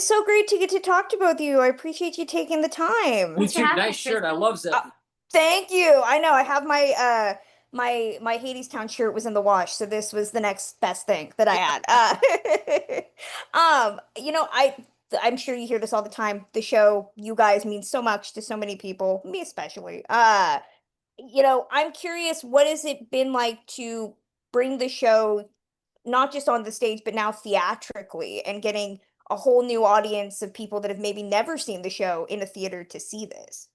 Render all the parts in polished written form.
is so great to get to talk to both of you. I appreciate you taking the time. Me Thanks for too. having Nice us, shirt. I Kristen. love Zeppelin. Thank you. I know I have my Hadestown shirt was in the wash, so this was the next best thing that I had. I'm sure you hear this all the time. The show, you guys mean so much to so many people, me especially. I'm curious, what has it been like to bring the show not just on the stage, but now theatrically and getting a whole new audience of people that have maybe never seen the show in a theater to see this?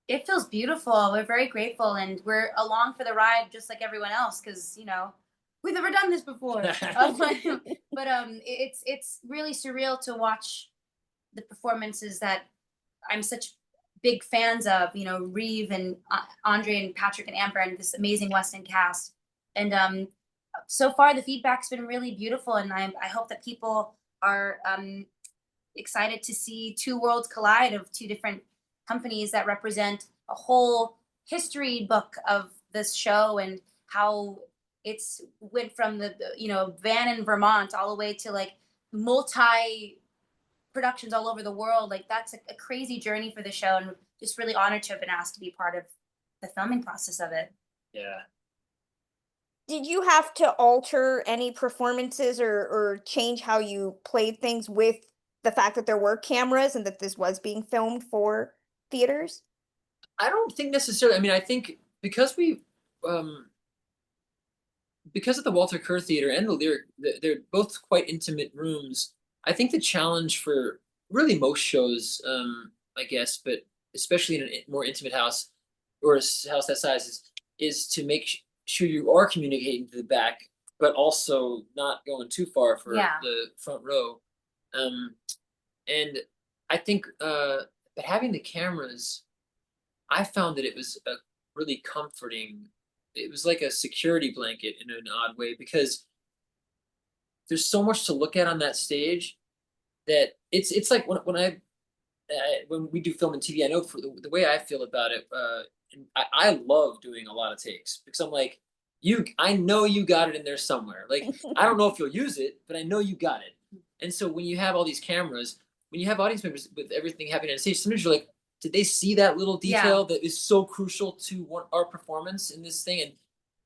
It feels beautiful. We're very grateful, and we're along for the ride, just like everyone else, because we've never done this before. It's really surreal to watch the performances that I'm such big fans of. Reeve and Andre and Patrick and Amber and this amazing West End cast. And so far, the feedback's been really beautiful, and I hope that people are excited to see two worlds collide of two different companies that represent a whole history book of this show and how it's went from the van in Vermont all the way to like multi productions all over the world. Like that's a crazy journey for the show, and just really honored to have been asked to be part of the filming process of it. Yeah. Did you have to alter any performances or change how you played things with the fact that there were cameras and that this was being filmed for theaters? I don't think necessarily. I mean, I think um, because of the Walter Kerr Theater and the Lyric, they're both quite intimate rooms. I think the challenge for really most shows, I guess, but especially in a more intimate house or a house that size is to make sure you are communicating to the back, but also not going too far for Yeah. the front row. Um, and I think, but having the cameras, I found that it was a really comforting. It was like a security blanket in an odd way because there's so much to look at on that stage that it's like when we do film and TV, I know for the way I feel about it, I love doing a lot of takes because I'm like, I know you got it in there somewhere. Like, I don't know if you'll use it, but I know you got it. And so when you have all these cameras, when you have audience members with everything happening on stage, sometimes you're like, did they see that little detail that is so crucial to our performance in this thing?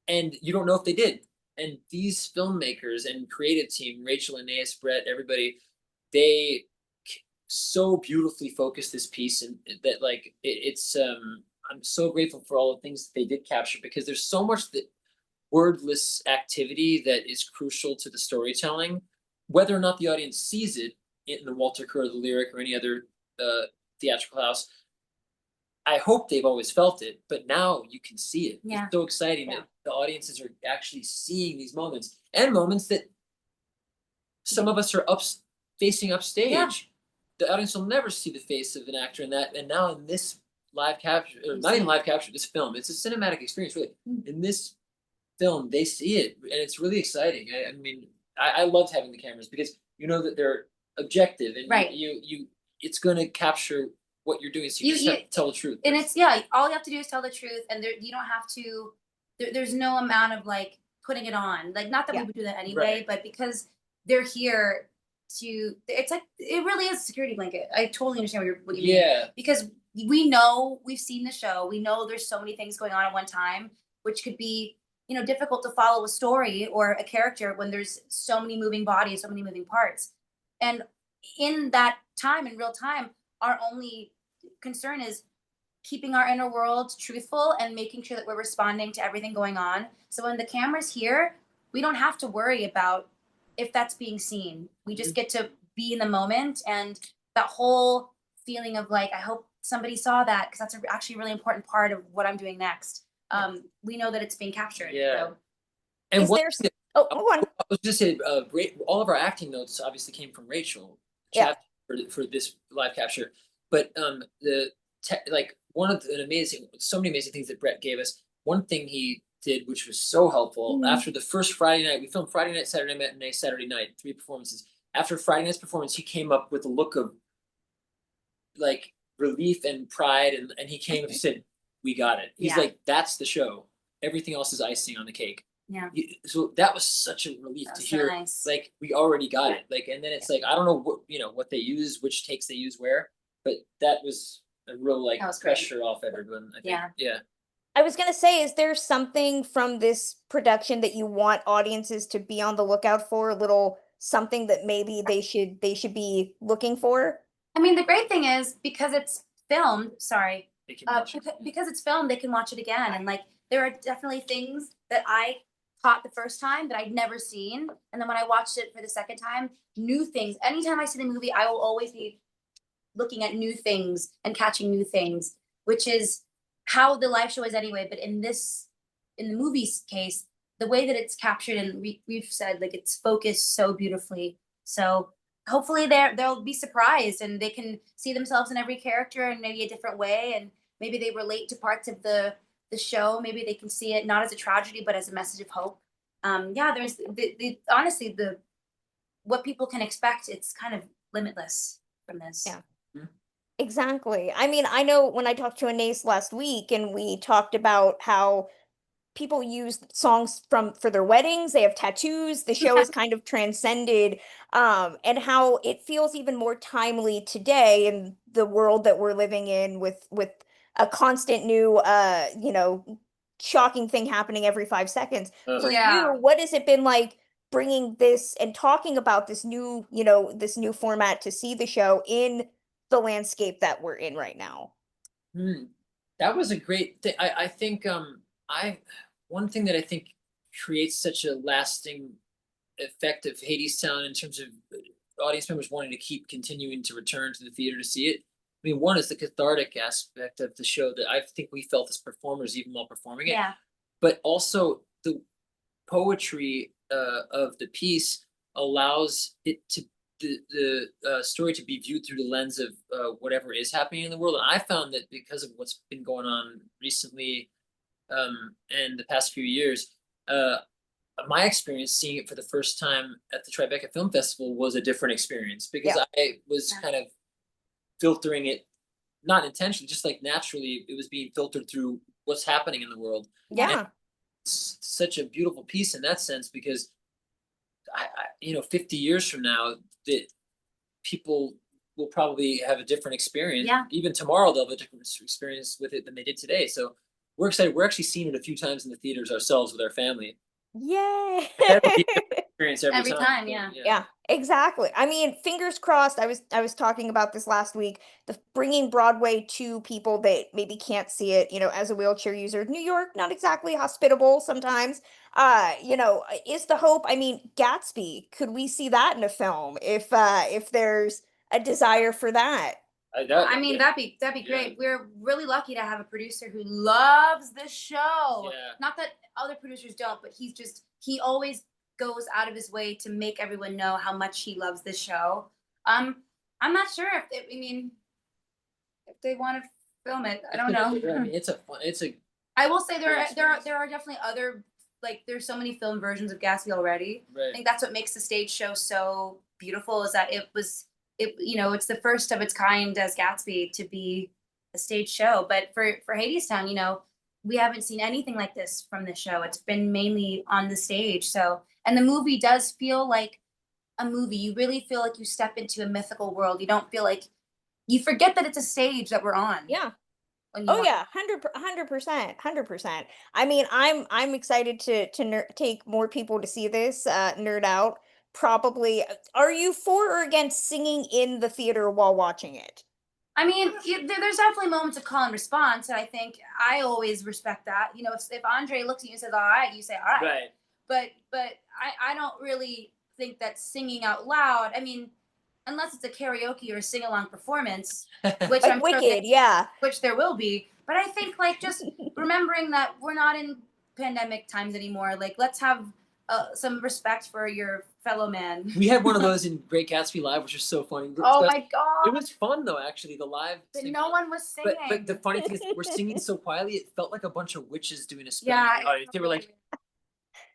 And you don't know if they did. And these filmmakers and creative team, Rachel, Anais, Brett, everybody, they so beautifully focused this piece, and that like it's I'm so grateful for all the things that they did capture because there's so much that wordless activity that is crucial to the storytelling, whether or not the audience sees it in the Walter Kerr, the Lyric, or any other theatrical house. I hope they've always felt it, but now you can see it. Yeah. It's so exciting that the audiences are actually seeing these moments and moments that some of us are facing upstage. Yeah. The audience will never see the face of an actor in that. And now in this live capture, or not even live capture, this film, it's a cinematic experience, really. In this film, they see it, and it's really exciting. I mean, I loved having the cameras because you know that they're objective, and Right. you it's going to capture what you're doing, so you just have to tell the truth. And it's all you have to do is tell the truth, and you don't have to. There's no amount of like putting it on, like not that we would do that anyway, but because they're here to, it's like it really is a security blanket. I totally understand what you mean. Because we know we've seen the show, we know there's so many things going on at one time, which could be difficult to follow a story or a character when there's so many moving bodies, so many moving parts, and in that time, in real time, our only concern is keeping our inner world truthful and making sure that we're responding to everything going on. So when the camera's here, we don't have to worry about if that's being seen. We just get to be in the moment, and that whole feeling of like, I hope somebody saw that because that's actually a really important part of what I'm doing next. We know that it's being captured. Yeah. So. And Is what there? Oh, go on. I was just saying, all of our acting notes obviously came from Rachel Yeah. for this live capture, but like one of so many amazing things that Brett gave us. One thing he did, which was so helpful, after the first Friday night, we filmed Friday night, Saturday night, Saturday night, 3 performances. After Friday night's performance, he came up with a look of like relief and pride, and he came and said, "We got it." He's like, "That's the show. Everything else is icing on the cake. Yeah. So that was such a relief That to was so hear. nice. Like we already got it. Like, and then it's like I don't know what they use, which takes they use where, but that was a real like That was great. pressure off everyone. I think. Yeah. Yeah. I was gonna say, is there something from this production that you want audiences to be on the lookout for? A little something that maybe they should be looking for? I mean, the great thing is because it's filmed. Sorry, They can watch it. because it's filmed, they can watch it again, and like there are definitely things that I caught the first time that I'd never seen, and then when I watched it for the second time, new things. Anytime I see the movie, I will always be looking at new things and catching new things, which is how the live show is anyway. But in the movie's case, the way that it's captured and we've said like it's focused so beautifully. So hopefully they'll be surprised and they can see themselves in every character in maybe a different way, and maybe they relate to parts of the show. Maybe they can see it not as a tragedy but as a message of hope. Yeah, there's honestly the what people can expect. It's kind of limitless from this. Yeah. Exactly. I mean, I know when I talked to Anais last week and we talked about how people use songs for their weddings, they have tattoos, the show is kind of transcended, and how it feels even more timely today in the world that we're living in with a constant new shocking thing happening every 5 seconds. For Yeah. you, what has it been like bringing this and talking about this new, this new format to see the show in the landscape that we're in right now? That was a great thing. I think I one thing that I think creates such a lasting effect of Hadestown in terms of audience members wanting to keep continuing to return to the theater to see it. I mean, one is the cathartic aspect of the show that I think we felt as performers even while performing it. Yeah. But also the poetry of the piece allows it to the story to be viewed through the lens of whatever is happening in the world. And I found that because of what's been going on recently and the past few years, my experience seeing it for the first time at the Tribeca Film Festival was a different experience because I was kind of filtering it, not intentionally, just like naturally, it was being filtered through what's happening in the world. Yeah. And it's such a beautiful piece in that sense because I 50 years from now, that people will probably have a different experience. Yeah. Even tomorrow, they'll have a different experience with it than they did today. So we're excited. We're actually seeing it a few times in the theaters ourselves with our family. Yay. That'll be a different experience every time. Yeah. Yeah, exactly. I mean, fingers crossed. I was talking about this last week. The bringing Broadway to people that maybe can't see it, as a wheelchair user. New York, not exactly hospitable sometimes. Is the hope. I mean, Gatsby, could we see that in a film if there's a desire for that? I mean, that'd be great. We're really lucky to have a producer who loves this show. Yeah. Not that other producers don't, but he always goes out of his way to make everyone know how much he loves this show. I'm not sure if they want to film it. I don't know. I mean, I will say there great are experience. definitely other, like there's so many film versions of Gatsby already. I Right. think that's what makes the stage show so beautiful is that it's the first of its kind as Gatsby to be a stage show. But for Hadestown, we haven't seen anything like this from the show. It's been mainly on the stage. So, and the movie does feel like a movie. You really feel like you step into a mythical world. You don't feel like you forget that it's a stage that we're on. Yeah. When you Oh watch. yeah, 100%, 100%. I mean, I'm excited to take more people to see this, nerd out. Probably, are you for or against singing in the theater while watching it? I mean, there's definitely moments of call and response, and I think I always respect that. If Andre looks at you and says, "All right," you say, "All right." Right. But I don't really think that singing out loud. I mean, unless it's a karaoke or a sing along performance, which Like I'm sure Wicked, yeah. which there will be. But I think like just remembering that we're not in pandemic times anymore. Like let's have some respect for your fellow man. We had one of those in Great Gatsby Live, which was so funny. Oh my It god! was fun though, actually, the live. But singing. no one was singing. But the funny thing is, we're singing so quietly, it felt like a bunch of witches doing a spell. Yeah, They were like,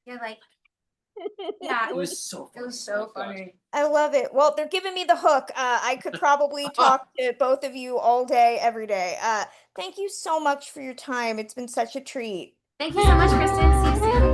yeah, like yeah, it was so funny. It was so Oh my gosh. funny. I love it. Well, they're giving me the hook. I could probably talk to both of you all day, every day. Thank you so much for your time. It's been such a treat. Thank you so much, Kristen. See you soon.